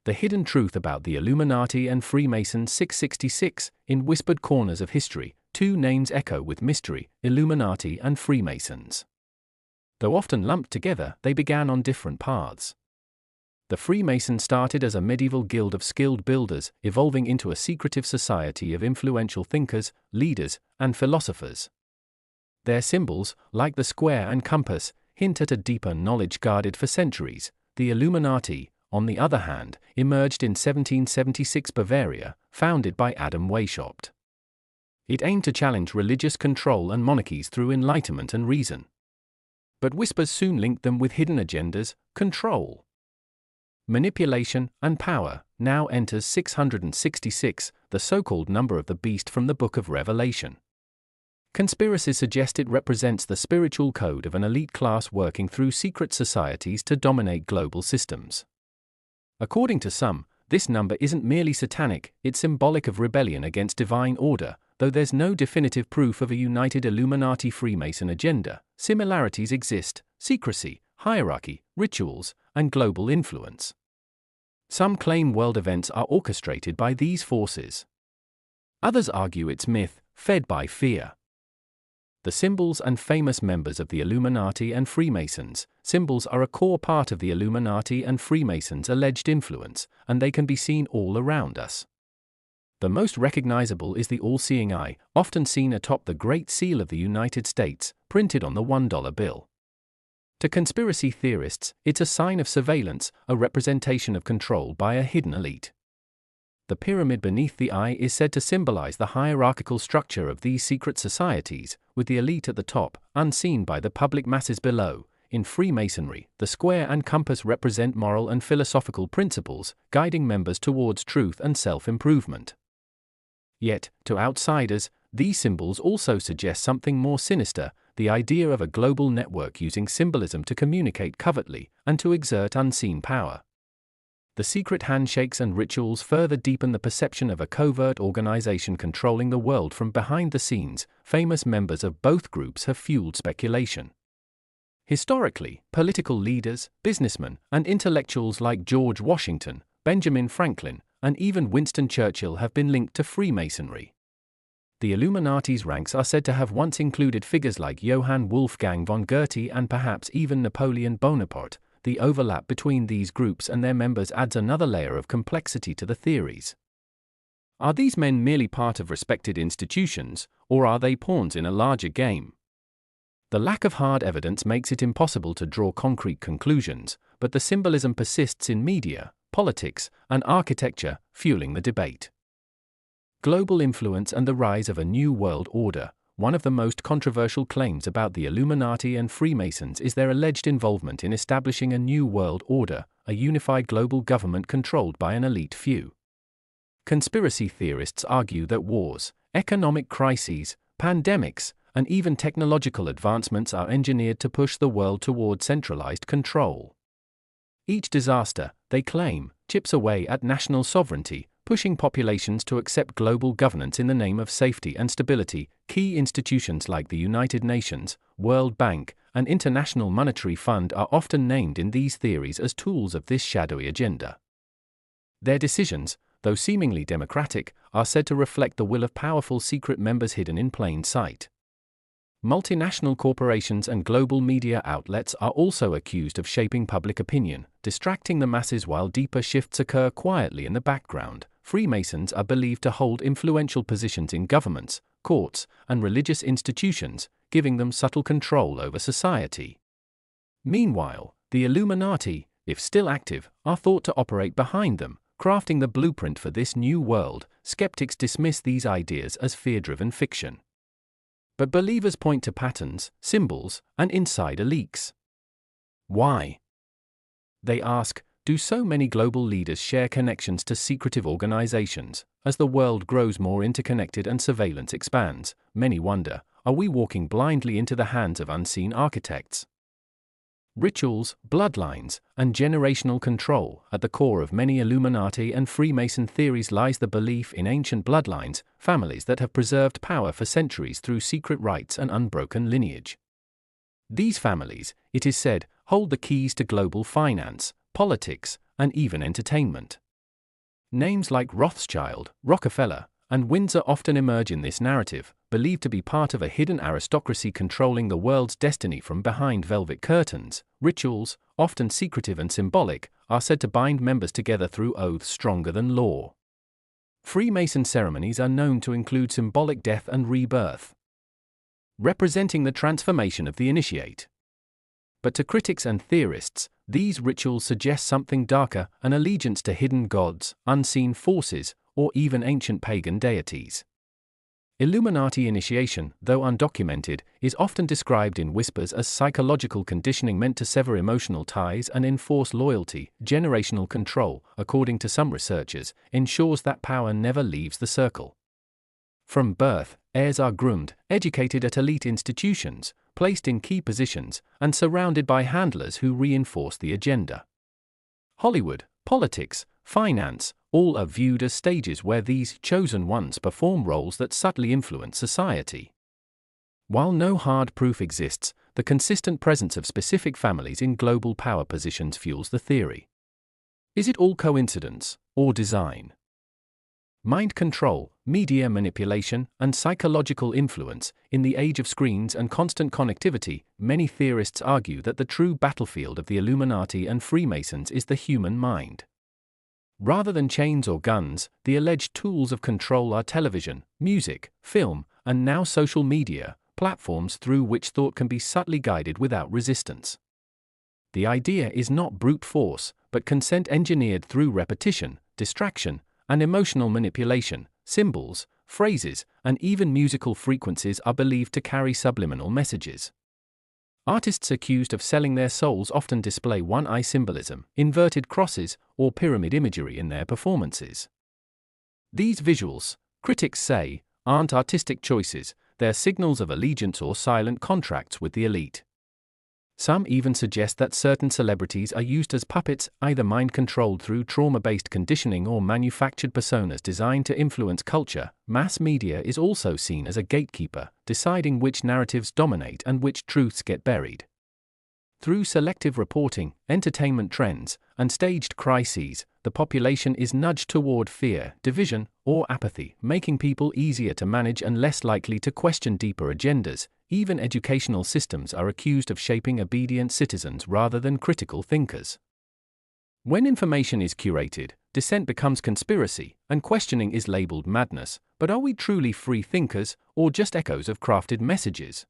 The Hidden Truth About the Illuminati and Freemasons. 666, in Whispered Corners of History, two names echo with mystery: Illuminati and Freemasons. Though often lumped together, they began on different paths. The Freemasons started as a medieval guild of skilled builders, evolving into a secretive society of influential thinkers, leaders, and philosophers. Their symbols, like the square and compass, hint at a deeper knowledge guarded for centuries. The Illuminati, on the other hand, emerged in 1776 Bavaria, founded by Adam Weishaupt. It aimed to challenge religious control and monarchies through enlightenment and reason. But whispers soon linked them with hidden agendas: control, manipulation, and power. Now enters 666, the so-called number of the beast from the Book of Revelation. Conspiracies suggest it represents the spiritual code of an elite class working through secret societies to dominate global systems. According to some, this number isn't merely satanic, it's symbolic of rebellion against divine order. Though there's no definitive proof of a united Illuminati-Freemason agenda, similarities exist: secrecy, hierarchy, rituals, and global influence. Some claim world events are orchestrated by these forces. Others argue it's myth, fed by fear. The symbols and famous members of the Illuminati and Freemasons. Symbols are a core part of the Illuminati and Freemasons' alleged influence, and they can be seen all around us. The most recognizable is the all-seeing eye, often seen atop the Great Seal of the United States, printed on the $1 bill. To conspiracy theorists, it's a sign of surveillance, a representation of control by a hidden elite. The pyramid beneath the eye is said to symbolize the hierarchical structure of these secret societies, with the elite at the top, unseen by the public masses below. In Freemasonry, the square and compass represent moral and philosophical principles, guiding members towards truth and self-improvement. Yet, to outsiders, these symbols also suggest something more sinister: the idea of a global network using symbolism to communicate covertly and to exert unseen power. The secret handshakes and rituals further deepen the perception of a covert organization controlling the world from behind the scenes. Famous members of both groups have fueled speculation. Historically, political leaders, businessmen, and intellectuals like George Washington, Benjamin Franklin, and even Winston Churchill have been linked to Freemasonry. The Illuminati's ranks are said to have once included figures like Johann Wolfgang von Goethe and perhaps even Napoleon Bonaparte. The overlap between these groups and their members adds another layer of complexity to the theories. Are these men merely part of respected institutions, or are they pawns in a larger game? The lack of hard evidence makes it impossible to draw concrete conclusions, but the symbolism persists in media, politics, and architecture, fueling the debate. Global influence and the rise of a new world order. One of the most controversial claims about the Illuminati and Freemasons is their alleged involvement in establishing a new world order, a unified global government controlled by an elite few. Conspiracy theorists argue that wars, economic crises, pandemics, and even technological advancements are engineered to push the world toward centralized control. Each disaster, they claim, chips away at national sovereignty, pushing populations to accept global governance in the name of safety and stability. Key institutions like the United Nations, World Bank, and International Monetary Fund are often named in these theories as tools of this shadowy agenda. Their decisions, though seemingly democratic, are said to reflect the will of powerful secret members hidden in plain sight. Multinational corporations and global media outlets are also accused of shaping public opinion, distracting the masses while deeper shifts occur quietly in the background. Freemasons are believed to hold influential positions in governments, courts, and religious institutions, giving them subtle control over society. Meanwhile, the Illuminati, if still active, are thought to operate behind them, crafting the blueprint for this new world. Skeptics dismiss these ideas as fear-driven fiction. But believers point to patterns, symbols, and insider leaks. Why? They ask, do so many global leaders share connections to secretive organizations? As the world grows more interconnected and surveillance expands, many wonder, are we walking blindly into the hands of unseen architects? Rituals, bloodlines, and generational control. At the core of many Illuminati and Freemason theories lies the belief in ancient bloodlines, families that have preserved power for centuries through secret rites and unbroken lineage. These families, it is said, hold the keys to global finance, politics, and even entertainment. Names like Rothschild, Rockefeller, and Windsor often emerge in this narrative, believed to be part of a hidden aristocracy controlling the world's destiny from behind velvet curtains. Rituals, often secretive and symbolic, are said to bind members together through oaths stronger than law. Freemason ceremonies are known to include symbolic death and rebirth, representing the transformation of the initiate. But to critics and theorists, these rituals suggest something darker, an allegiance to hidden gods, unseen forces, or even ancient pagan deities. Illuminati initiation, though undocumented, is often described in whispers as psychological conditioning meant to sever emotional ties and enforce loyalty. Generational control, according to some researchers, ensures that power never leaves the circle. From birth, heirs are groomed, educated at elite institutions, placed in key positions, and surrounded by handlers who reinforce the agenda. Hollywood, politics, finance, all are viewed as stages where these chosen ones perform roles that subtly influence society. While no hard proof exists, the consistent presence of specific families in global power positions fuels the theory. Is it all coincidence, or design? Mind control, media manipulation, and psychological influence. In the age of screens and constant connectivity, many theorists argue that the true battlefield of the Illuminati and Freemasons is the human mind. Rather than chains or guns, the alleged tools of control are television, music, film, and now social media, platforms through which thought can be subtly guided without resistance. The idea is not brute force, but consent engineered through repetition, distraction, and emotional manipulation. Symbols, phrases, and even musical frequencies are believed to carry subliminal messages. Artists accused of selling their souls often display one-eye symbolism, inverted crosses, or pyramid imagery in their performances. These visuals, critics say, aren't artistic choices, they're signals of allegiance or silent contracts with the elite. Some even suggest that certain celebrities are used as puppets, either mind-controlled through trauma-based conditioning or manufactured personas designed to influence culture. Mass media is also seen as a gatekeeper, deciding which narratives dominate and which truths get buried. Through selective reporting, entertainment trends, and staged crises, the population is nudged toward fear, division, or apathy, making people easier to manage and less likely to question deeper agendas. Even educational systems are accused of shaping obedient citizens rather than critical thinkers. When information is curated, dissent becomes conspiracy, and questioning is labeled madness. But are we truly free thinkers, or just echoes of crafted messages?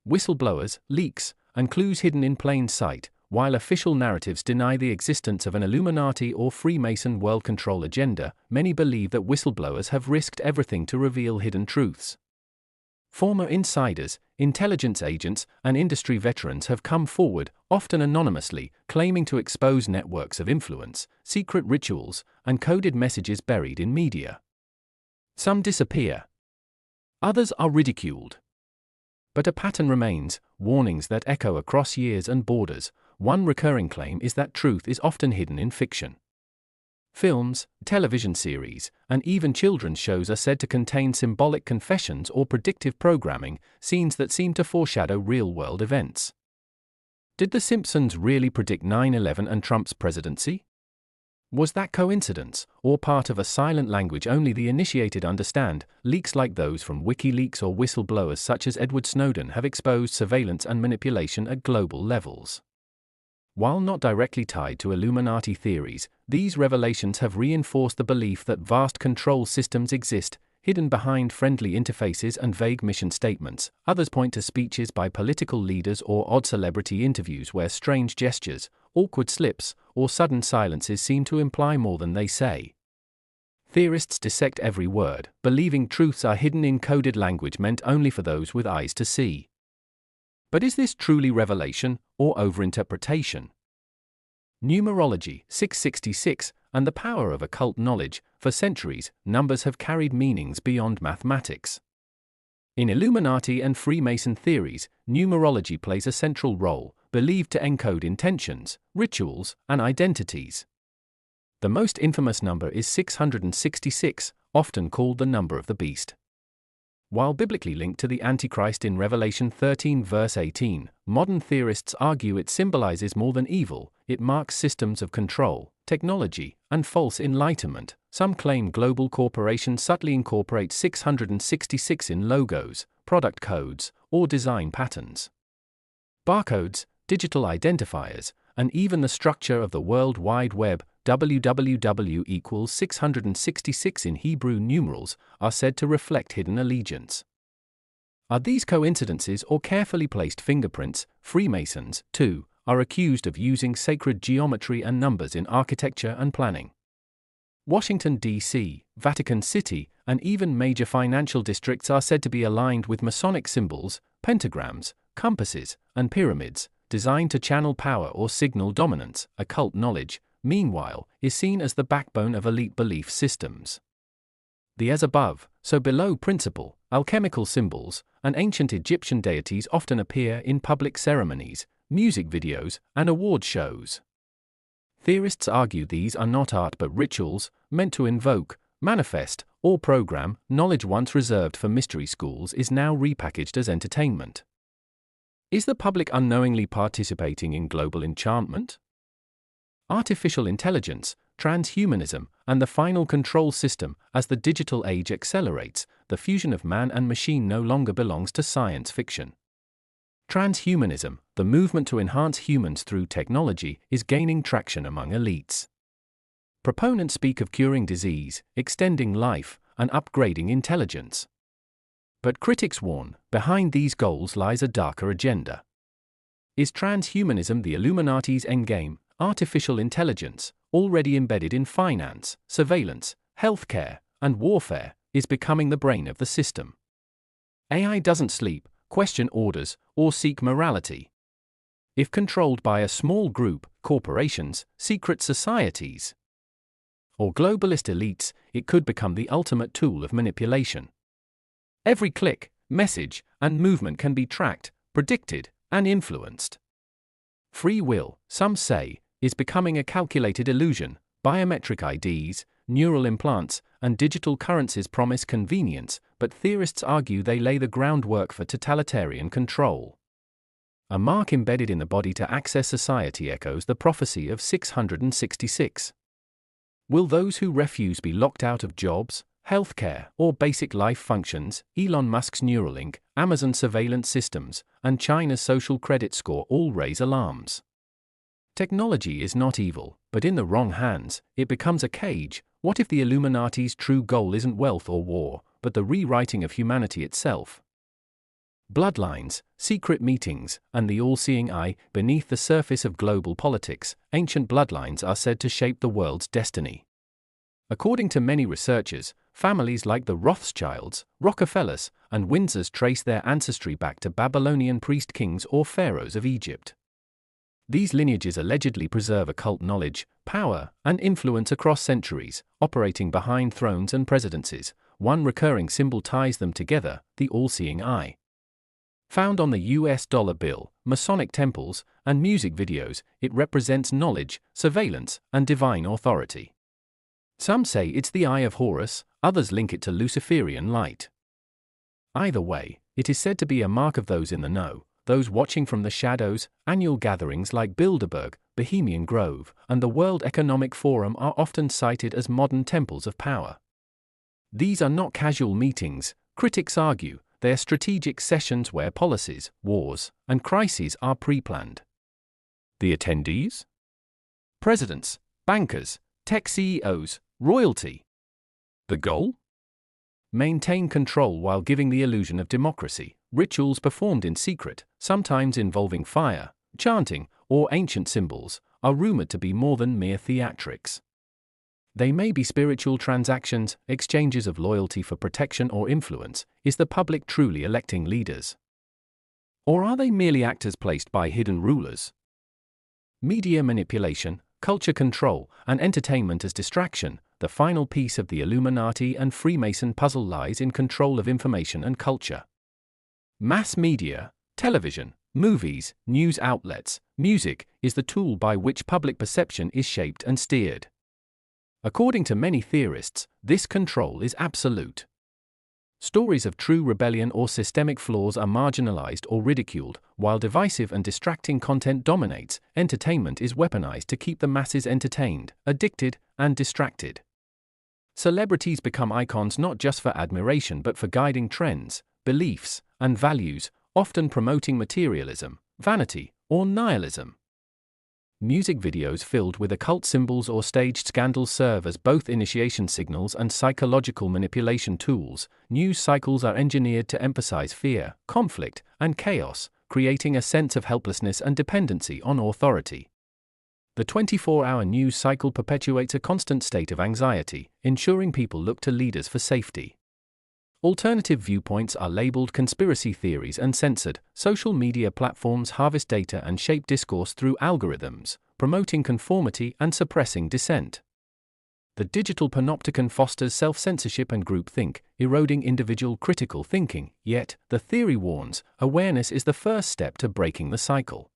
Whistleblowers, leaks, and clues hidden in plain sight. While official narratives deny the existence of an Illuminati or Freemason world control agenda, many believe that whistleblowers have risked everything to reveal hidden truths. Former insiders, intelligence agents, and industry veterans have come forward, often anonymously, claiming to expose networks of influence, secret rituals, and coded messages buried in media. Some disappear. Others are ridiculed. But a pattern remains, warnings that echo across years and borders. One recurring claim is that truth is often hidden in fiction. Films, television series, and even children's shows are said to contain symbolic confessions or predictive programming, scenes that seem to foreshadow real-world events. Did The Simpsons really predict 9/11 and Trump's presidency? Was that coincidence, or part of a silent language only the initiated understand? Leaks like those from WikiLeaks or whistleblowers such as Edward Snowden have exposed surveillance and manipulation at global levels. While not directly tied to Illuminati theories, these revelations have reinforced the belief that vast control systems exist, hidden behind friendly interfaces and vague mission statements. Others point to speeches by political leaders or odd celebrity interviews where strange gestures, awkward slips, or sudden silences seem to imply more than they say. Theorists dissect every word, believing truths are hidden in coded language meant only for those with eyes to see. But is this truly revelation, or overinterpretation? Numerology, 666, and the power of occult knowledge. For centuries, numbers have carried meanings beyond mathematics. In Illuminati and Freemason theories, numerology plays a central role, believed to encode intentions, rituals, and identities. The most infamous number is 666, often called the number of the beast. While biblically linked to the Antichrist in Revelation 13 verse 18, modern theorists argue it symbolizes more than evil. It marks systems of control, technology, and false enlightenment. Some claim global corporations subtly incorporate 666 in logos, product codes, or design patterns. Barcodes, digital identifiers, and even the structure of the World Wide Web, www equals 666 in Hebrew numerals, are said to reflect hidden allegiance. Are these coincidences or carefully placed fingerprints? Freemasons, too, are accused of using sacred geometry and numbers in architecture and planning. Washington, D.C., Vatican City, and even major financial districts are said to be aligned with Masonic symbols, pentagrams, compasses, and pyramids, designed to channel power or signal dominance. Occult knowledge, meanwhile, is seen as the backbone of elite belief systems. The as above, so below principle, alchemical symbols, and ancient Egyptian deities often appear in public ceremonies, music videos, and award shows. Theorists argue these are not art but rituals, meant to invoke, manifest, or program. Knowledge once reserved for mystery schools is now repackaged as entertainment. Is the public unknowingly participating in global enchantment? Artificial intelligence, transhumanism, and the final control system. As the digital age accelerates, the fusion of man and machine no longer belongs to science fiction. Transhumanism, the movement to enhance humans through technology, is gaining traction among elites. Proponents speak of curing disease, extending life, and upgrading intelligence. But critics warn, behind these goals lies a darker agenda. Is transhumanism the Illuminati's endgame? Artificial intelligence, already embedded in finance, surveillance, healthcare, and warfare, is becoming the brain of the system. AI doesn't sleep, question orders, or seek morality. If controlled by a small group, corporations, secret societies, or globalist elites, it could become the ultimate tool of manipulation. Every click, message, and movement can be tracked, predicted, and influenced. Free will, some say, is becoming a calculated illusion. Biometric IDs, neural implants, and digital currencies promise convenience, but theorists argue they lay the groundwork for totalitarian control. A mark embedded in the body to access society echoes the prophecy of 666. Will those who refuse be locked out of jobs, healthcare, or basic life functions? Elon Musk's Neuralink, Amazon's surveillance systems, and China's social credit score all raise alarms. Technology is not evil, but in the wrong hands, it becomes a cage. What if the Illuminati's true goal isn't wealth or war, but the rewriting of humanity itself? Bloodlines, secret meetings, and the all-seeing eye. Beneath the surface of global politics, ancient bloodlines are said to shape the world's destiny. According to many researchers, families like the Rothschilds, Rockefellers, and Windsors trace their ancestry back to Babylonian priest kings or pharaohs of Egypt. These lineages allegedly preserve occult knowledge, power, and influence across centuries, operating behind thrones and presidencies. One recurring symbol ties them together, the all-seeing eye. Found on the US dollar bill, Masonic temples, and music videos, it represents knowledge, surveillance, and divine authority. Some say it's the Eye of Horus, others link it to Luciferian light. Either way, it is said to be a mark of those in the know, those watching from the shadows. Annual gatherings like Bilderberg, Bohemian Grove, and the World Economic Forum are often cited as modern temples of power. These are not casual meetings, critics argue, they are strategic sessions where policies, wars, and crises are pre-planned. The attendees? Presidents, bankers, tech CEOs, royalty. The goal? Maintain control while giving the illusion of democracy. Rituals performed in secret, sometimes involving fire, chanting, or ancient symbols, are rumored to be more than mere theatrics. They may be spiritual transactions, exchanges of loyalty for protection or influence. Is the public truly electing leaders? Or are they merely actors placed by hidden rulers? Media manipulation, culture control, and entertainment as distraction. The final piece of the Illuminati and Freemason puzzle lies in control of information and culture. Mass media, television, movies, news outlets, music, is the tool by which public perception is shaped and steered. According to many theorists, this control is absolute. Stories of true rebellion or systemic flaws are marginalized or ridiculed, while divisive and distracting content dominates. Entertainment is weaponized to keep the masses entertained, addicted, and distracted. Celebrities become icons not just for admiration but for guiding trends, beliefs, and values, often promoting materialism, vanity, or nihilism. Music videos filled with occult symbols or staged scandals serve as both initiation signals and psychological manipulation tools. News cycles are engineered to emphasize fear, conflict, and chaos, creating a sense of helplessness and dependency on authority. The 24-hour news cycle perpetuates a constant state of anxiety, ensuring people look to leaders for safety. Alternative viewpoints are labeled conspiracy theories and censored. Social media platforms harvest data and shape discourse through algorithms, promoting conformity and suppressing dissent. The digital panopticon fosters self-censorship and groupthink, eroding individual critical thinking. Yet, the theory warns, awareness is the first step to breaking the cycle.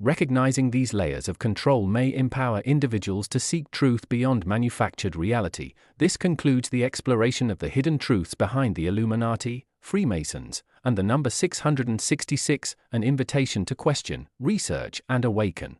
Recognizing these layers of control may empower individuals to seek truth beyond manufactured reality. This concludes the exploration of the hidden truths behind the Illuminati, Freemasons, and the number 666, an invitation to question, research, and awaken.